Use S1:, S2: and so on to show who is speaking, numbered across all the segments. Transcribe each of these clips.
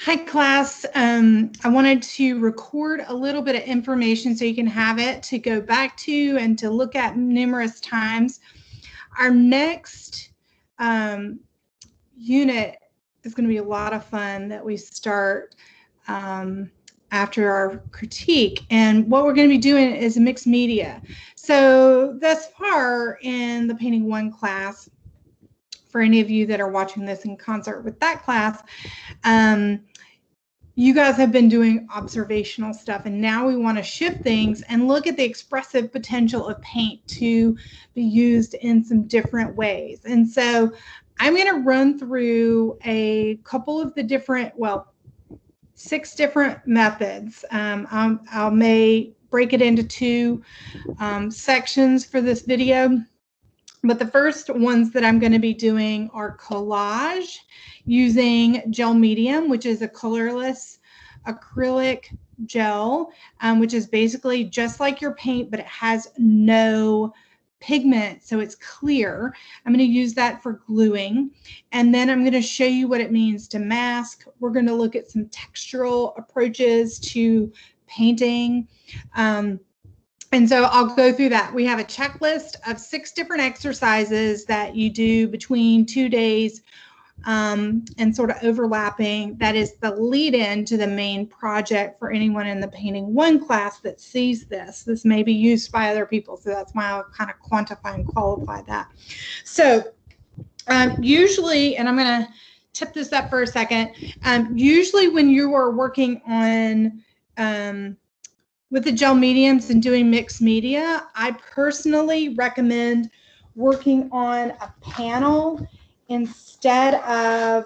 S1: Hi, class. I wanted to record a little bit of information so you can have it to go back to and to look at numerous times. Our next unit is going to be a lot of fun that we start after our critique. And what we're going to be doing is mixed media. So thus far in the Painting 1 class, for any of you that are watching this in concert with that class, you guys have been doing observational stuff, and now we want to shift things and look at the expressive potential of paint to be used in some different ways. And so I'm going to run through a couple of the different, 6 different methods. I may break it into 2 sections for this video. But the first ones that I'm going to be doing are collage using gel medium, which is a colorless acrylic gel, which is basically just like your paint, but it has no pigment, so it's clear. I'm going to use that for gluing, and then I'm going to show you what it means to mask. We're going to look at some textural approaches to painting. And so I'll go through that. We have a checklist of 6 different exercises that you do between 2 days and sort of overlapping. That is the lead in to the main project for anyone in the Painting 1 class that sees this. This may be used by other people, so that's why I'll kind of quantify and qualify that. So usually, and I'm going to tip this up for a second, usually when you are working on with the gel mediums and doing mixed media, I personally recommend working on a panel instead of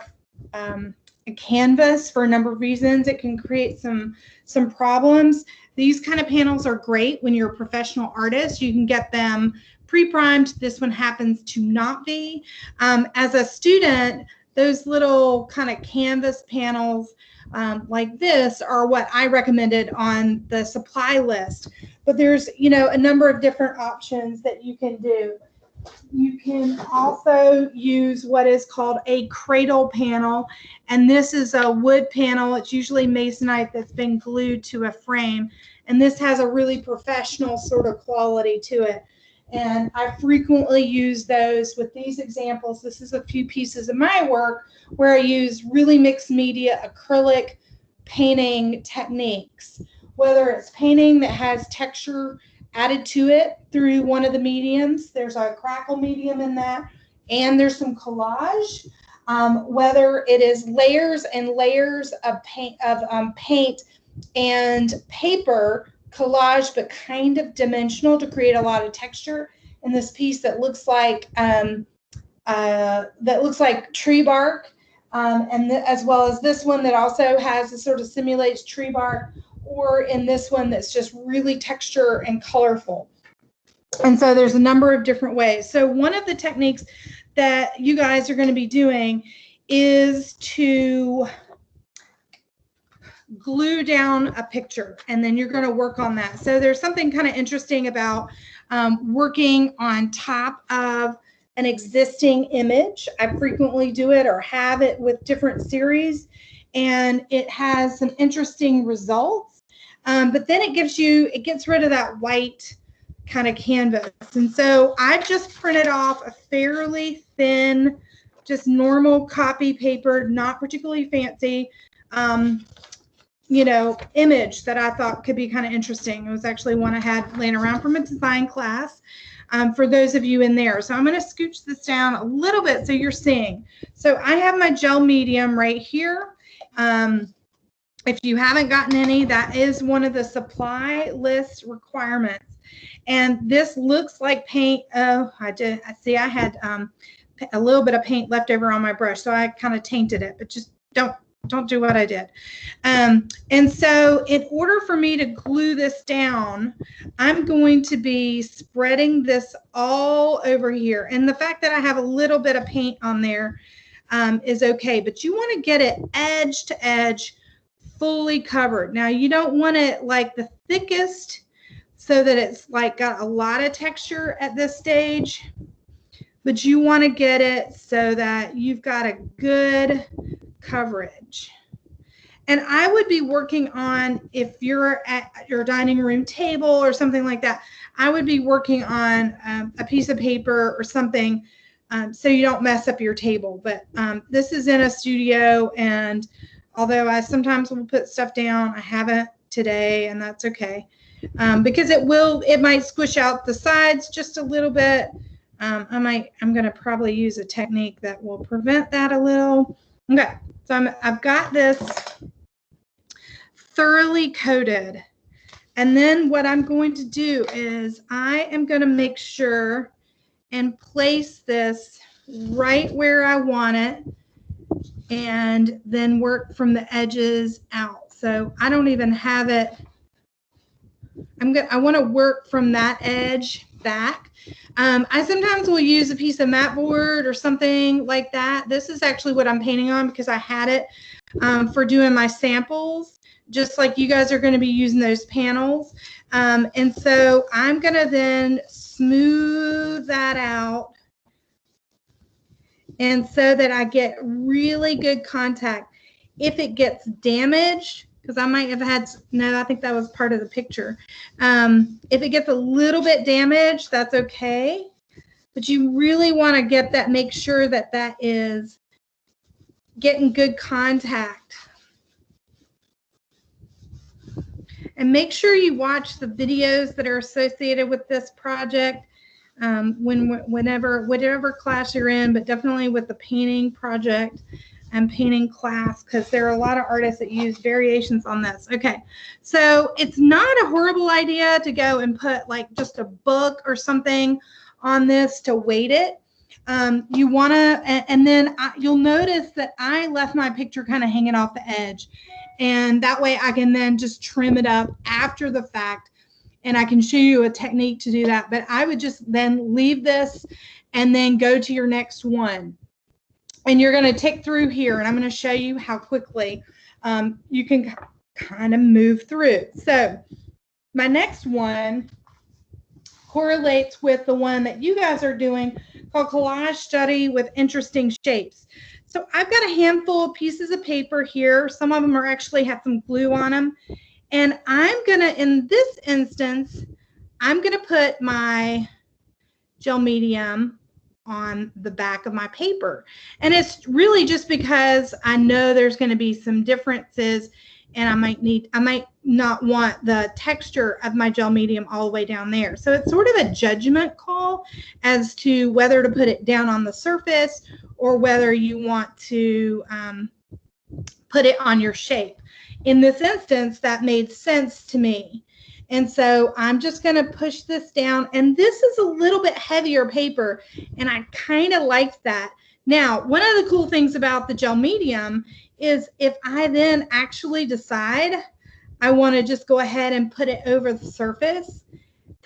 S1: a canvas for a number of reasons. It can create some problems. These kind of panels are great when you're a professional artist. You can get them pre-primed. This one happens to not be. As a student, those little kind of canvas panels like this are what I recommended on the supply list. But there's, a number of different options that you can do. You can also use what is called a cradle panel, and this is a wood panel. It's usually masonite that's been glued to a frame, and this has a really professional sort of quality to it. And I frequently use those with these examples. This is a few pieces of my work where I use really mixed media acrylic painting techniques, whether it's painting that has texture added to it through one of the mediums. There's a crackle medium in that, and there's some collage, whether it is layers and layers of paint and paper collage, but kind of dimensional to create a lot of texture. In this piece that looks like tree bark, and as well as this one that also has a sort of simulates tree bark, or in this one that's just really texture and colorful. And so there's a number of different ways. So one of the techniques that you guys are going to be doing is to glue down a picture, and then you're going to work on that. So there's something kind of interesting about working on top of an existing image. I frequently do it or have it with different series, and it has some interesting results. But then it gets rid of that white kind of canvas. And so I just printed off a fairly thin, just normal copy paper, not particularly fancy, image that I thought could be kind of interesting. It was actually one I had laying around from a design class for those of you in there. So I'm going to scooch this down a little bit so you're seeing. So I have my gel medium right here. If you haven't gotten any, that is one of the supply list requirements. And this looks like paint. Oh, I had a little bit of paint left over on my brush, so I kind of tainted it, but just don't do what I did. And so in order for me to glue this down, I'm going to be spreading this all over here. And the fact that I have a little bit of paint on there is okay, but you want to get it edge to edge, fully covered. Now you don't want it like the thickest so that it's like got a lot of texture at this stage, but you want to get it so that you've got a good coverage. And I would be working on, if you're at your dining room table or something like that, I would be working on a piece of paper or something so you don't mess up your table. But this is in a studio, and although I sometimes will put stuff down, I haven't today, and that's okay. Because it might squish out the sides just a little bit. I'm going to probably use a technique that will prevent that a little. Okay, so I've got this thoroughly coated. And then what I'm going to do is I am going to make sure and place this right where I want it, and then work from the edges out. So I don't even have it. I want to work from that edge back. I sometimes will use a piece of mat board or something like that. This is actually what I'm painting on because I had it for doing my samples, just like you guys are going to be using those panels. And so I'm going to then smooth that out, and so that I get really good contact. If it gets damaged, because I might have had, no, I think that was part of the picture. If it gets a little bit damaged, that's okay. But you really want to get that, make sure that that is getting good contact. And make sure you watch the videos that are associated with this project whatever class you're in, but definitely with the painting project and painting class, because there are a lot of artists that use variations on this. Okay, so it's not a horrible idea to go and put like just a book or something on this to weight it. You want to, and then you'll notice that I left my picture kind of hanging off the edge, and that way I can then just trim it up after the fact, and I can show you a technique to do that. But I would just then leave this and then go to your next one. And you're going to tick through here, and I'm going to show you how quickly you can kind of move through. So my next one correlates with the one that you guys are doing, called Collage Study with Interesting Shapes. So I've got a handful of pieces of paper here. Some of them are actually have some glue on them. And I'm going to, in this instance, I'm going to put my gel medium on the back of my paper. And it's really just because I know there's going to be some differences, and I might not want the texture of my gel medium all the way down there. So it's sort of a judgment call as to whether to put it down on the surface or whether you want to put it on your shape. In this instance, that made sense to me. And so I'm just going to push this down, and this is a little bit heavier paper, and I kind of like that. Now, one of the cool things about the gel medium is if I then actually decide I want to just go ahead and put it over the surface,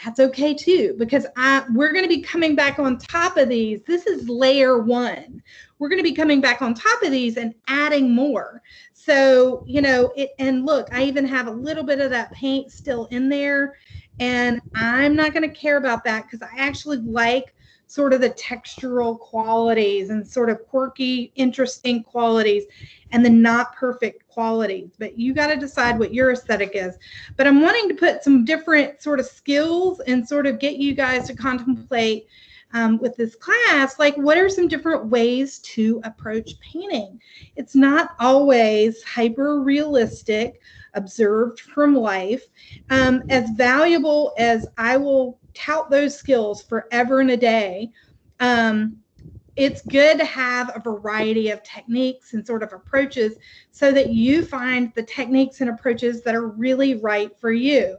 S1: that's okay too, because we're going to be coming back on top of these. This is layer one. We're going to be coming back on top of these and adding more. So, you know, and look, I even have a little bit of that paint still in there, and I'm not going to care about that because I actually like sort of the textural qualities and sort of quirky, interesting qualities and the not perfect qualities. But you got to decide what your aesthetic is. But I'm wanting to put some different sort of skills and sort of get you guys to contemplate with this class, like what are some different ways to approach painting? It's not always hyper realistic, observed from life. As valuable as I will tout those skills forever and a day, it's good to have a variety of techniques and sort of approaches so that you find the techniques and approaches that are really right for you.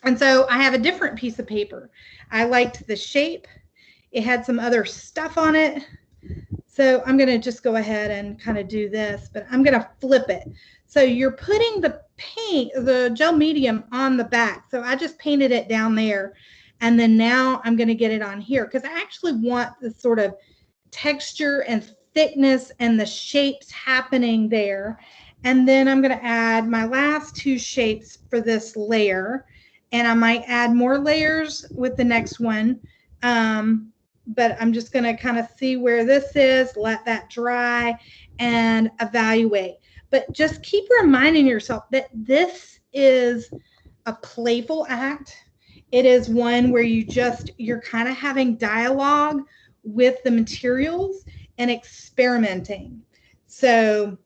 S1: And so I have a different piece of paper. I liked the shape. It had some other stuff on it. So I'm going to just go ahead and kind of do this, but I'm going to flip it. So you're putting the paint, the gel medium on the back. So I just painted it down there. And then now I'm going to get it on here because I actually want the sort of texture and thickness and the shapes happening there. And then I'm going to add my last two shapes for this layer. And I might add more layers with the next one. But I'm just going to kind of see where this is, let that dry, and evaluate. but just keep reminding yourself that this is a playful act. It is one where you're kind of having dialogue with the materials and experimenting. So,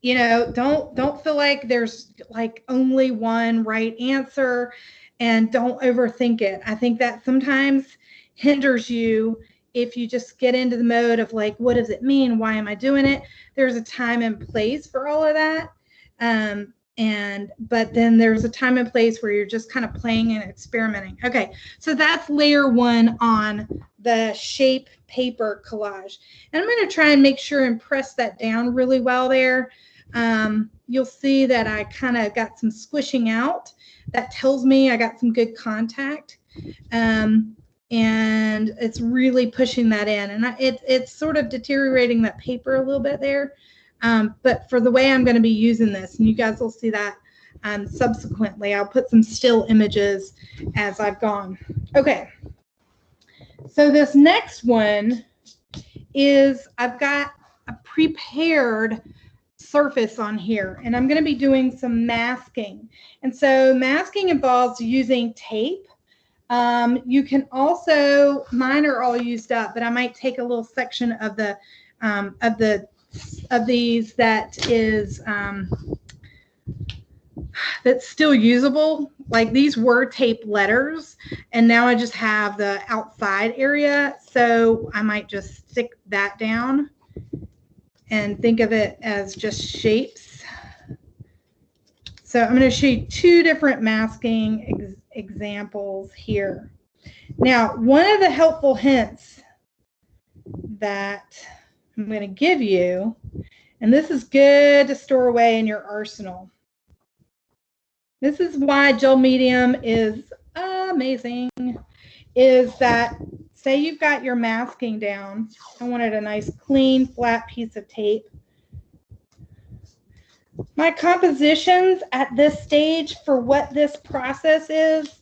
S1: you know, don't feel like there's like only one right answer, and don't overthink it. I think that sometimes hinders you if you just get into the mode of like, what does it mean? Why am I doing it? There's a time and place for all of that. But then there's a time and place where you're just kind of playing and experimenting. Okay, so that's layer one on the shape paper collage. And I'm going to try and make sure and press that down really well there. You'll see that I kind of got some squishing out. That tells me I got some good contact. And it's really pushing that in. And it's sort of deteriorating that paper a little bit there. But for the way I'm going to be using this, and you guys will see that subsequently, I'll put some still images as I've gone. Okay. So this next one is I've got a prepared surface on here, and I'm going to be doing some masking. And so masking involves using tape. You can also, mine are all used up, but I might take a little section of these that is that's still usable. Like these were taped letters, and now I just have the outside area, so I might just stick that down and think of it as just shapes. So I'm going to show you two different masking examples here. Now, one of the helpful hints that I'm going to give you, and this is good to store away in your arsenal. This is why gel medium is amazing, is that say you've got your masking down. I wanted a nice clean flat piece of tape. My compositions at this stage for what this process is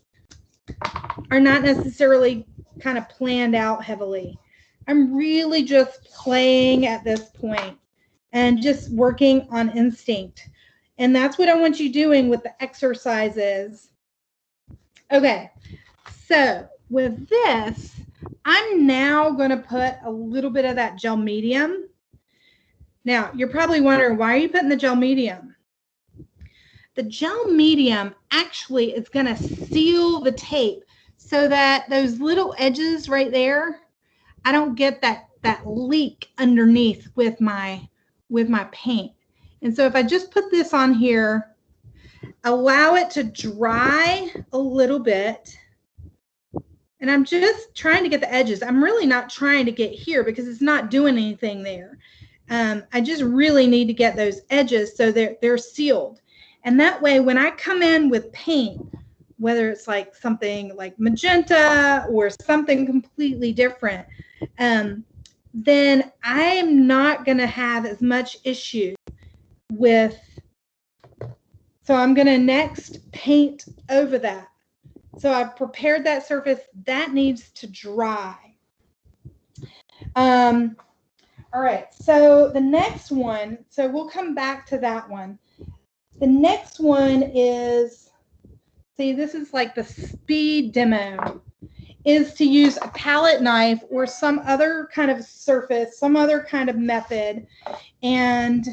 S1: are not necessarily kind of planned out heavily. I'm really just playing at this point and just working on instinct. And that's what I want you doing with the exercises. Okay, so with this, I'm now going to put a little bit of that gel medium. Now, you're probably wondering, why are you putting the gel medium? The gel medium actually is going to seal the tape so that those little edges right there, I don't get that leak underneath with my paint. And so if I just put this on here, allow it to dry a little bit, and I'm just trying to get the edges. I'm really not trying to get here because it's not doing anything there. I just really need to get those edges so they're sealed. And that way, when I come in with paint, whether it's like something like magenta or something completely different, then I'm not going to have as much issue with. So I'm going to next paint over that. So I've prepared that surface. That needs to dry. All right, so the next one, so we'll come back to that one. The next one is, see, this is like the speed demo, is to use a palette knife or some other kind of surface, some other kind of method, and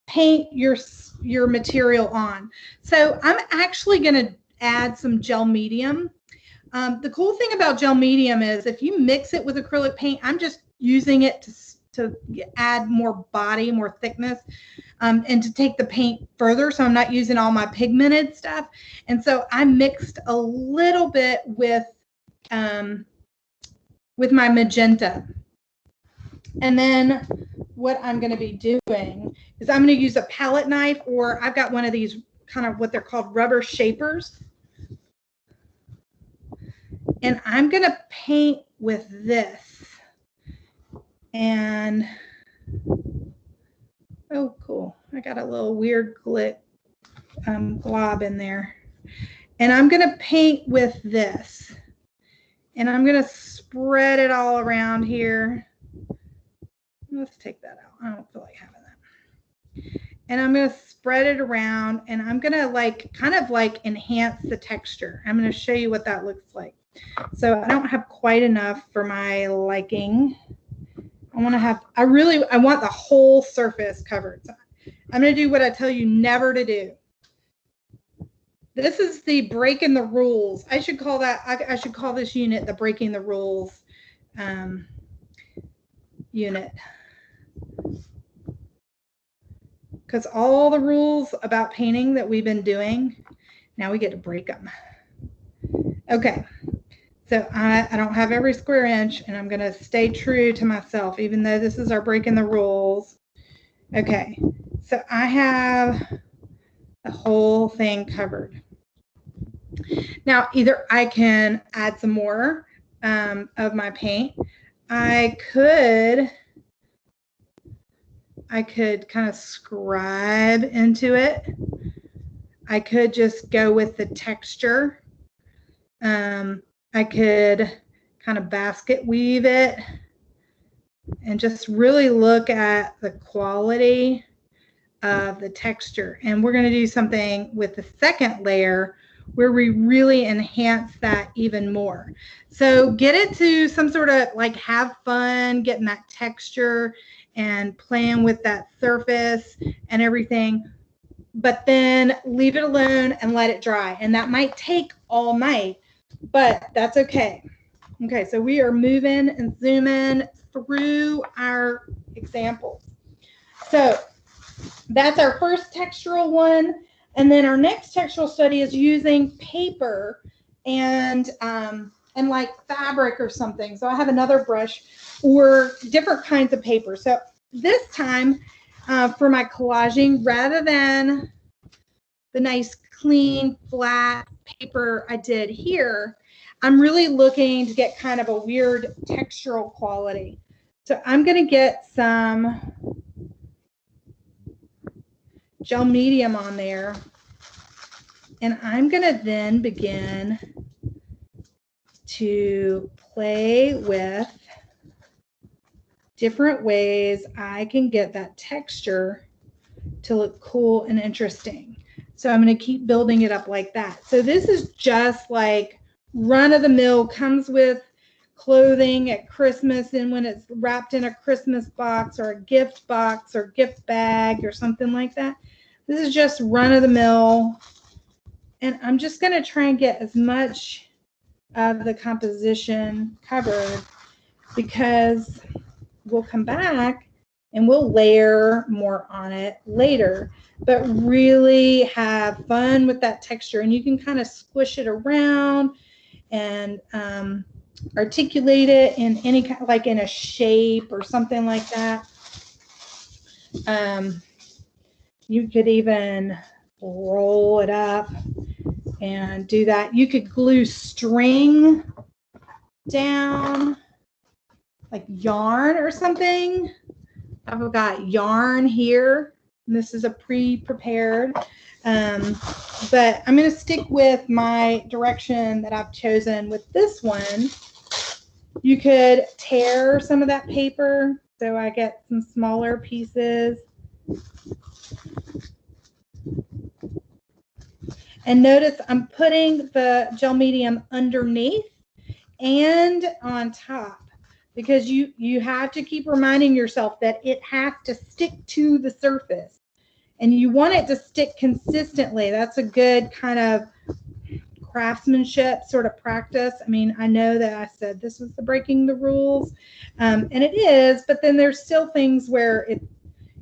S1: paint your material on. So I'm actually going to add some gel medium. The cool thing about gel medium is if you mix it with acrylic paint, I'm just using it to add more body, more thickness, and to take the paint further. So I'm not using all my pigmented stuff. And so I mixed a little bit with my magenta. And then what I'm going to be doing is I'm going to use a palette knife, or I've got one of these kind of what they're called rubber shapers. And I'm going to paint with this. And, oh, cool. I got a little weird glob in there. And I'm going to paint with this. And I'm going to spread it all around here. Let's take that out. I don't feel like having that. And I'm going to spread it around, and I'm going to like kind of like enhance the texture. I'm going to show you what that looks like. So I don't have quite enough for my liking. I want to have, I want the whole surface covered. So I'm going to do what I tell you never to do. This is the breaking the rules. I should call that, I should call this unit the breaking the rules unit. Because all the rules about painting that we've been doing, now we get to break them. Okay, so I don't have every square inch, and I'm going to stay true to myself, even though this is our breaking the rules. Okay, so I have the whole thing covered. Now, either I can add some more of my paint. I could kind of scribe into it. I could just go with the texture. I could kind of basket weave it and just really look at the quality of the texture. And we're going to do something with the second layer where we really enhance that even more. So get it to some sort of like have fun getting that texture and playing with that surface and everything, but then leave it alone and let it dry. And that might take all night, but that's okay. Okay, so we are moving and zooming through our examples. So that's our first textural one. And then our next textural study is using paper and like fabric or something. So I have another brush or different kinds of paper. So this time for my collaging, rather than the nice clean flat paper I did here, I'm really looking to get kind of a weird textural quality. So I'm going to get some gel medium on there, and I'm going to then begin to play with different ways I can get that texture to look cool and interesting. So I'm going to keep building it up like that. So this is just like run of the mill, comes with clothing at Christmas, and when it's wrapped in a Christmas box or a gift box or gift bag or something like that. This is just run of the mill. And I'm just going to try and get as much of the composition covered, because we'll come back and we'll layer more on it later, but really have fun with that texture. And you can kind of squish it around and articulate it in any kind, like in a shape or something like that. You could even roll it up and do that. You could glue string down, like yarn or something. I've got yarn here, and this is a pre-prepared, but I'm going to stick with my direction that I've chosen with this one. You could tear some of that paper so I get some smaller pieces. And notice I'm putting the gel medium underneath and on top, because you have to keep reminding yourself that it has to stick to the surface, and you want it to stick consistently. That's a good kind of craftsmanship sort of practice. I mean, I know that I said this was the breaking the rules, and it is, but then there's still things where it,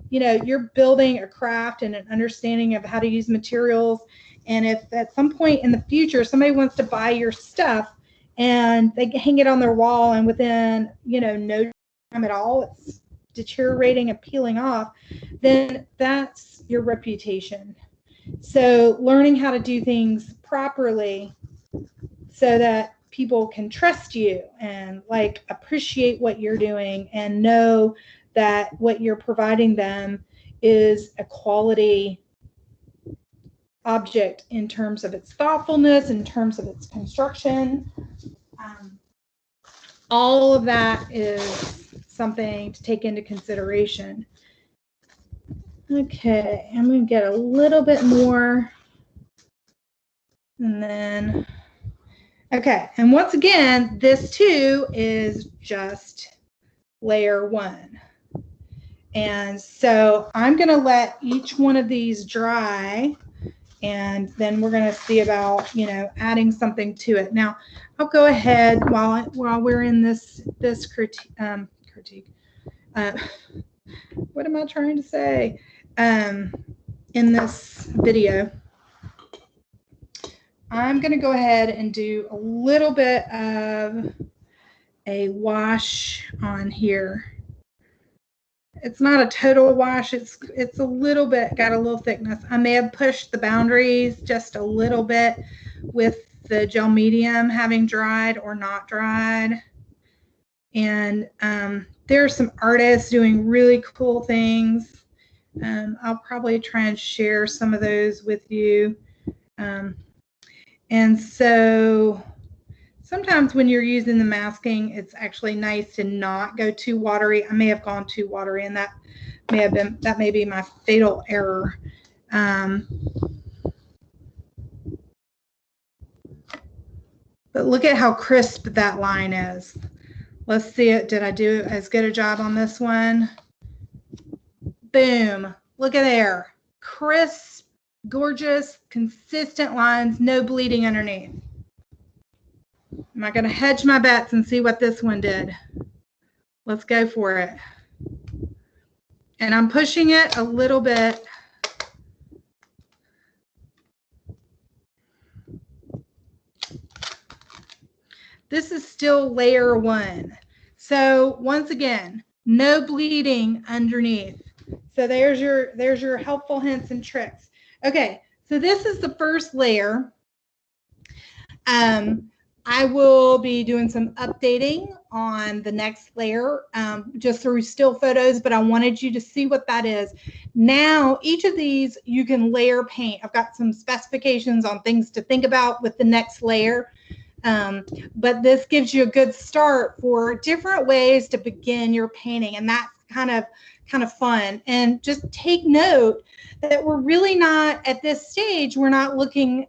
S1: you know, you're building a craft and an understanding of how to use materials. And if at some point in the future somebody wants to buy your stuff and they hang it on their wall, and within, you know, no time at all it's deteriorating and peeling off, then that's your reputation. So learning how to do things properly so that people can trust you and like appreciate what you're doing and know that what you're providing them is a quality object in terms of its thoughtfulness, in terms of its construction. All of that is something to take into consideration. Okay, I'm going to get a little bit more. And then, okay, and once again, this too is just layer 1. And so I'm going to let each one of these dry, and then we're going to see about, adding something to it. Now, I'll go ahead while we're in this critique. What am I trying to say? In this video, I'm going to go ahead and do a little bit of a wash on here. It's not a total wash. It's a little bit, got a little thickness. I may have pushed the boundaries just a little bit with the gel medium having dried or not dried. And there are some artists doing really cool things. I'll probably try and share some of those with you. And so sometimes when you're using the masking, it's actually nice to not go too watery. I may have gone too watery, and that may be my fatal error. But look at how crisp that line is. Let's see it. Did I do as good a job on this one? Boom. Look at there. Crisp, gorgeous, consistent lines, no bleeding underneath. Am I going to hedge my bets and see what this one did? Let's go for it. And I'm pushing it a little bit. This is still layer 1. So once again, no bleeding underneath. So there's your helpful hints and tricks. Okay, so this is the first layer. I will be doing some updating on the next layer just through still photos, but I wanted you to see what that is. Now, each of these you can layer paint. I've got some specifications on things to think about with the next layer. But this gives you a good start for different ways to begin your painting, and that's kind of fun. And just take note that we're really not at this stage, we're not looking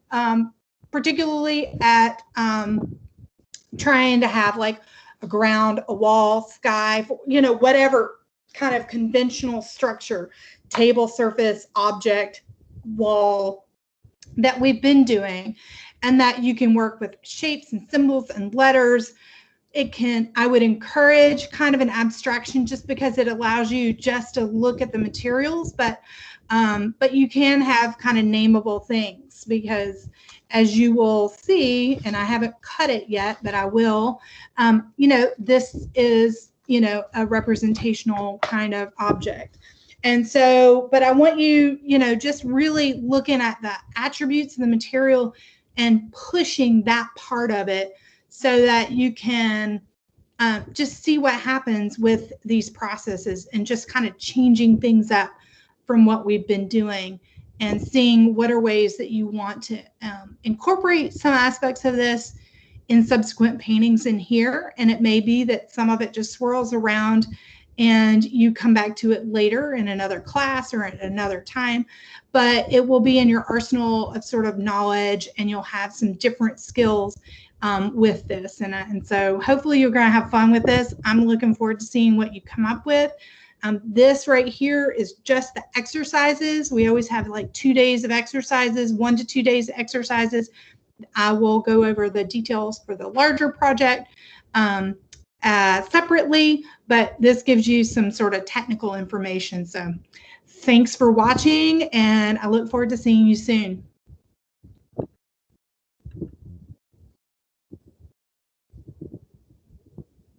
S1: particularly at trying to have like a ground, a wall, sky, whatever kind of conventional structure, table, surface, object, wall that we've been doing, and that you can work with shapes and symbols and letters. I would encourage kind of an abstraction just because it allows you just to look at the materials, but you can have kind of nameable things, because as you will see, and I haven't cut it yet, but I will, this is, a representational kind of object. And so, but I want you, just really looking at the attributes of the material and pushing that part of it so that you can just see what happens with these processes and just kind of changing things up from what we've been doing, and seeing what are ways that you want to incorporate some aspects of this in subsequent paintings in here. And it may be that some of it just swirls around and you come back to it later in another class or at another time, but it will be in your arsenal of sort of knowledge, and you'll have some different skills with this. And so hopefully you're going to have fun with this. I'm looking forward to seeing what you come up with. This right here is just the exercises. We always have like 2 days of exercises, 1 to 2 days of exercises. I will go over the details for the larger project separately, but this gives you some sort of technical information. So thanks for watching, and I look forward to seeing you soon.